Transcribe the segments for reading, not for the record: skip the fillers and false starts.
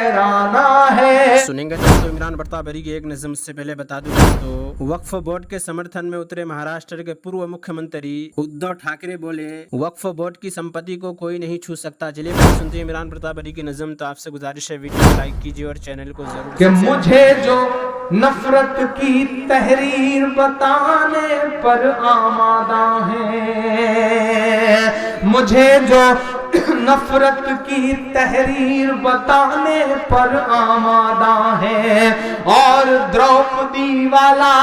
कैराना है। सुनेंगे दोस्तों इमरान बरताबरी की एक नज़म। से पहले बता दूं दोस्तों, वक्फ बोर्ड के समर्थन में उतरे महाराष्ट्र के पूर्व मुख्यमंत्री उद्धव ठाकरे बोले वक्फ बोर्ड की संपत्ति को कोई नहीं छू सकता। चलिए सुनते हैं इमरान बरताबरी की नज़म। तो आपसे गुजारिश है वीडियो को लाइक कीजिए और चैनल को जरूर कि मुझे जो नफरत की तहरीर बताने पर आमादा है, मुझे जो नफरत की तहरीर बताने पर आमादा है, और द्रौपदी वाला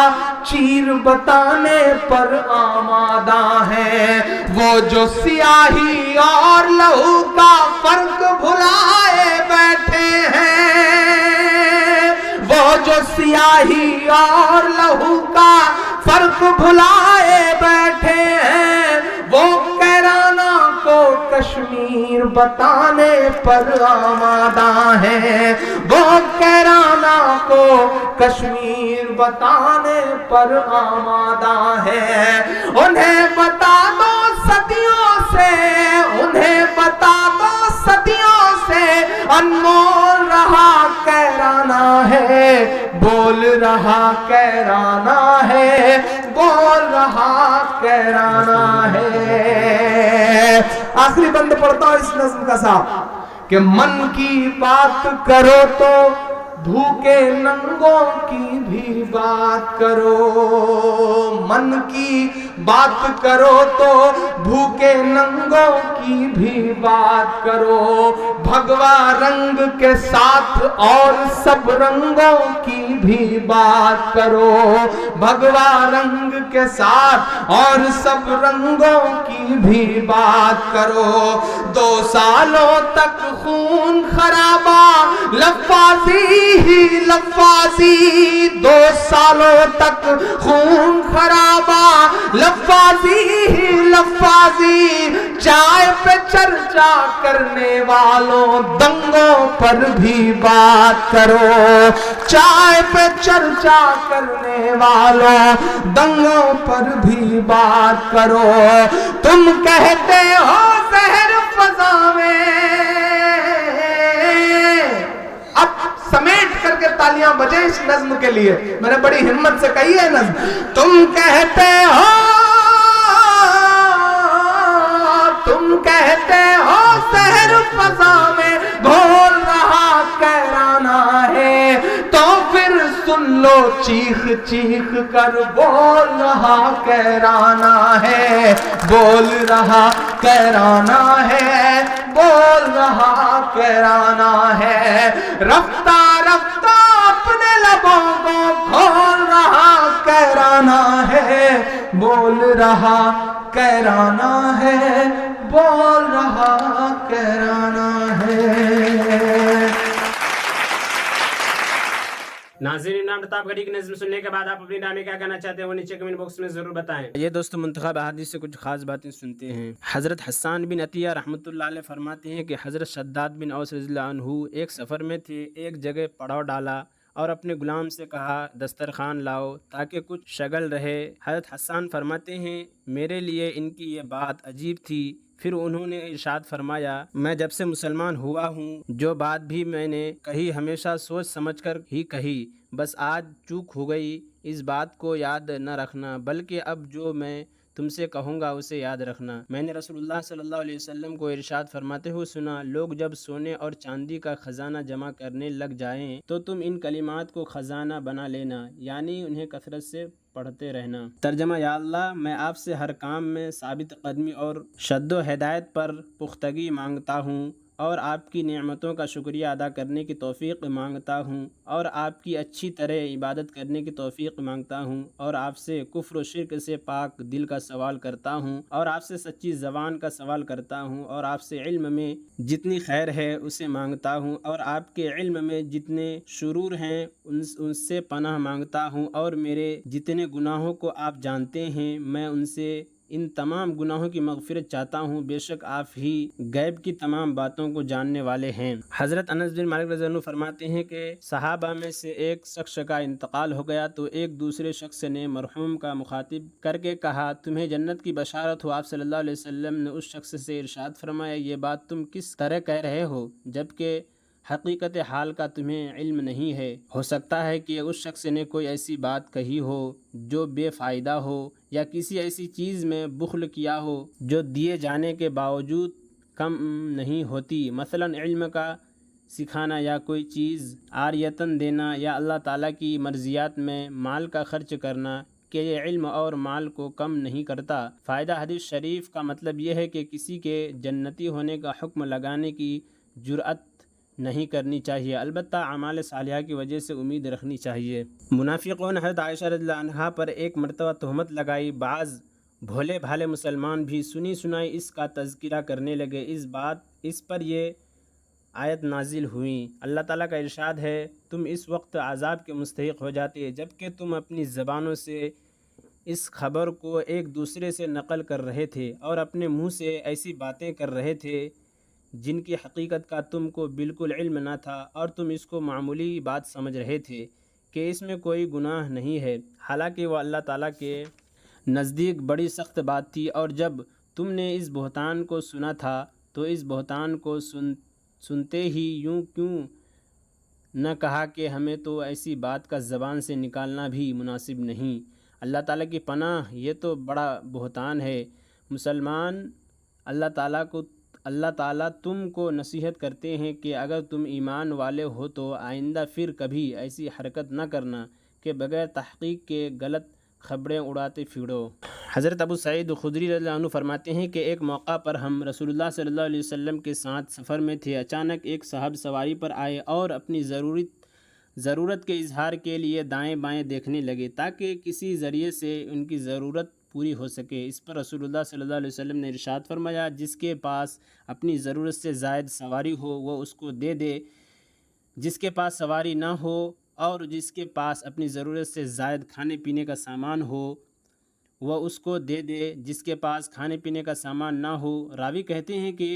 चीर बताने पर आमादा है। वो जो सियाही और लहू का फर्क भुलाए बैठे हैं, वो जो सियाही और लहू का फर्क भुलाए बैठे हैं, वो कैराना को कश्मीर बताने पर आमादा है। वो कैराना को कश्मीर बताने पर आमादा है। उन्हें बता दो सदियों से, उन्हें बता दो सदियों से, अनमोल रहा कैराना है, बोल रहा कैराना है, बोल रहा कैराना है। आखिरी बंद पढ़ता हूं इस नज़्म का साहब कि मन की बात करो तो भूखे नंगों की भी बात करो, मन की बात करो तो भूखे नंगों की भी बात करो। भगवा रंग के साथ और सब रंगों की भी बात करो, भगवा रंग के साथ और सब रंगों की भी बात करो। 2 सालों तक खून खराबा लफाजी ही लफाजी, 2 सालों तक खून खराबा लफाजी ही लफाजी। चाय पे चर्चा करने वालों दंगों पर भी बात करो, चाय पे चर्चा करने वालों दंगों पर भी बात करो। तुम कहते हो शहर फजा में, अब समेट करके तालियां बजे इस नज्म के लिए, मैंने बड़ी हिम्मत से कही है नज्म। तुम कहते हो, तुम कहते हो शहर फजा में बोल रहा कैराना है, तो फिर सुन लो चीख चीख कर बोल रहा कैराना है, बोल रहा कैराना है, बोल रहा कैराना है। रफ्ता रफ्ता अपने लबों को खोल रहा कैराना है, बोल रहा कैराना है, बोल रहा कैराना है। नाज़रीन, इमरान बरताबरी की नज़्म सुनने के बाद आप अपनी राय में क्या कहना चाहते हैं वो नीचे कमेंट बॉक्स में ज़रूर बताएं। ये दोस्तों मुंतखब अहादीस से कुछ खास बातें सुनते हैं। हज़रत हस्सान बिन अतिया रहमतुल्लाह अलैह फरमाते हैं कि हज़रत शद्दाद बिन औस रज़ियल्लाहु अन्हु एक सफ़र में थे, एक जगह पड़ाव डाला और अपने गुलाम से कहा दस्तरखान लाओ ताकि कुछ शगल रहे। हज़रत हस्सान फरमाते हैं मेरे लिए इनकी ये बात अजीब थी। फिर उन्होंने इरशाद फरमाया मैं जब से मुसलमान हुआ हूँ जो बात भी मैंने कही हमेशा सोच समझकर ही कही, बस आज चूक हो गई, इस बात को याद न रखना बल्कि अब जो मैं तुमसे कहूँगा उसे याद रखना। मैंने रसूलुल्लाह सल्लल्लाहु अलैहि वसल्लम को इरशाद फरमाते हुए सुना, लोग जब सोने और चांदी का ख़जाना जमा करने लग जाएं तो तुम इन कलिमात को ख़जाना बना लेना, यानी उन्हें कसरत से पढ़ते रहना। तर्जमा, या अल्लाह मैं आपसे हर काम में साबित कदमी और शद्दो हिदायत पर पुख्तगी मांगता हूँ और आपकी नेमतों का शुक्रिया अदा करने की तौफीक मांगता हूँ और आपकी अच्छी तरह इबादत करने की तौफीक मांगता हूँ और आपसे कुफ्र व शिर्क से पाक दिल का सवाल करता हूँ और आपसे सच्ची ज़बान का सवाल करता हूँ और आपसे इल्म में जितनी खैर है उसे मांगता हूँ और आपके इल्म में जितने शुरूर हैं उनसे पनाह मांगता हूँ और मेरे जितने गुनाहों को आप जानते हैं मैं उनसे इन तमाम गुनाहों की मग़फ़िरत चाहता हूँ, बेशक आप ही गैब की तमाम बातों को जानने वाले हैं। हज़रत अनस बिन मालिक रज़ियल्लाहु अन्हु फरमाते हैं कि सहाबा में से एक शख्स का इंतकाल हो गया तो एक दूसरे शख्स ने मरहूम का मुखातिब करके कहा तुम्हें जन्नत की बशारत हो। आप सल्लल्लाहु अलैहि वसल्लम ने उस शख्स से इरशाद फरमाया ये बात तुम किस तरह कह रहे हो, जबकि حقیقت حال کا تمہیں علم نہیں ہے۔ ہو سکتا ہے کہ اس شخص نے کوئی ایسی بات کہی ہو جو بے فائدہ ہو، یا کسی ایسی چیز میں بخل کیا ہو جو دیے جانے کے باوجود کم نہیں ہوتی، مثلا علم کا سکھانا یا کوئی چیز عاریتاً دینا، یا اللہ تعالیٰ کی مرضیات میں مال کا خرچ کرنا، کہ یہ علم اور مال کو کم نہیں کرتا۔ فائدہ حدیث شریف کا مطلب یہ ہے کہ کسی کے جنتی ہونے کا حکم لگانے کی جرأت نہیں کرنی چاہیے، البتہ اعمال صالحہ کی وجہ سے امید رکھنی چاہیے۔ منافقوں نے حضرت عائشہ رضی اللہ عنہا پر ایک مرتبہ تہمت لگائی۔ بعض بھولے بھالے مسلمان بھی سنی سنائی اس کا تذکرہ کرنے لگے۔ اس پر یہ آیت نازل ہوئیں۔ اللہ تعالیٰ کا ارشاد ہے، تم اس وقت عذاب کے مستحق ہو جاتے جبکہ تم اپنی زبانوں سے اس خبر کو ایک دوسرے سے نقل کر رہے تھے اور اپنے منہ سے ایسی باتیں کر رہے تھے جن کی حقیقت کا تم کو بالکل علم نہ تھا، اور تم اس کو معمولی بات سمجھ رہے تھے کہ اس میں کوئی گناہ نہیں ہے، حالانکہ وہ اللہ تعالیٰ کے نزدیک بڑی سخت بات تھی۔ اور جب تم نے اس بہتان کو سنا تھا تو اس بہتان کو سنتے ہی یوں کیوں نہ کہا کہ ہمیں تو ایسی بات کا زبان سے نکالنا بھی مناسب نہیں۔ اللہ تعالیٰ کی پناہ، یہ تو بڑا بہتان ہے۔ مسلمان اللہ تعالیٰ تم کو نصیحت کرتے ہیں کہ اگر تم ایمان والے ہو تو آئندہ پھر کبھی ایسی حرکت نہ کرنا کہ بغیر تحقیق کے غلط خبریں اڑاتے پھرو۔ حضرت ابو سعید خدری رضی اللہ عنہ فرماتے ہیں کہ ایک موقع پر ہم رسول اللہ صلی اللہ علیہ وسلم کے ساتھ سفر میں تھے۔ اچانک ایک صاحب سواری پر آئے اور اپنی ضرورت کے اظہار کے لیے دائیں بائیں دیکھنے لگے تاکہ کسی ذریعے سے ان کی ضرورت پوری ہو سکے۔ اس پر رسول اللہ صلی اللہ علیہ وسلم نے ارشاد فرمایا، جس کے پاس اپنی ضرورت سے زائد سواری ہو وہ اس کو دے دے، جس کے پاس سواری نہ ہو اور جس کے پاس اپنی ضرورت سے زائد کھانے پینے کا سامان ہو وہ اس کو دے دے، جس کے پاس کھانے پینے کا سامان نہ ہو۔ راوی کہتے ہیں کہ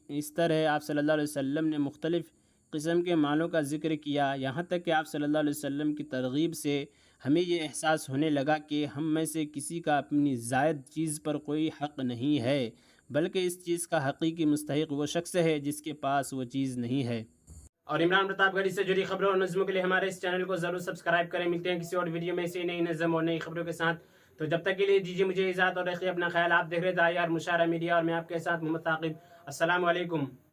اس طرح آپ صلی اللہ علیہ وسلم نے مختلف قسم کے مالوں کا ذکر کیا، یہاں تک کہ آپ صلی اللہ علیہ وسلم کی ترغیب سے ہمیں یہ احساس ہونے لگا کہ ہم میں سے کسی کا اپنی زائد چیز پر کوئی حق نہیں ہے، بلکہ اس چیز کا حقیقی مستحق وہ شخص ہے جس کے پاس وہ چیز نہیں ہے۔ اور عمران پرتاپ گڑھی سے جڑی خبروں اور نظموں کے لیے ہمارے اس چینل کو ضرور سبسکرائب کریں۔ ملتے ہیں کسی اور ویڈیو میں ایسی نئی نظم اور نئی خبروں کے ساتھ، تو جب تک کے لیے دیجیے مجھے اجازت اور رکھیے اپنا خیال۔ آپ دیکھ رہے تھے IR مشاعرہ میڈیا اور میں آپ کے ساتھ محمد ثاقب۔ السلام علیکم۔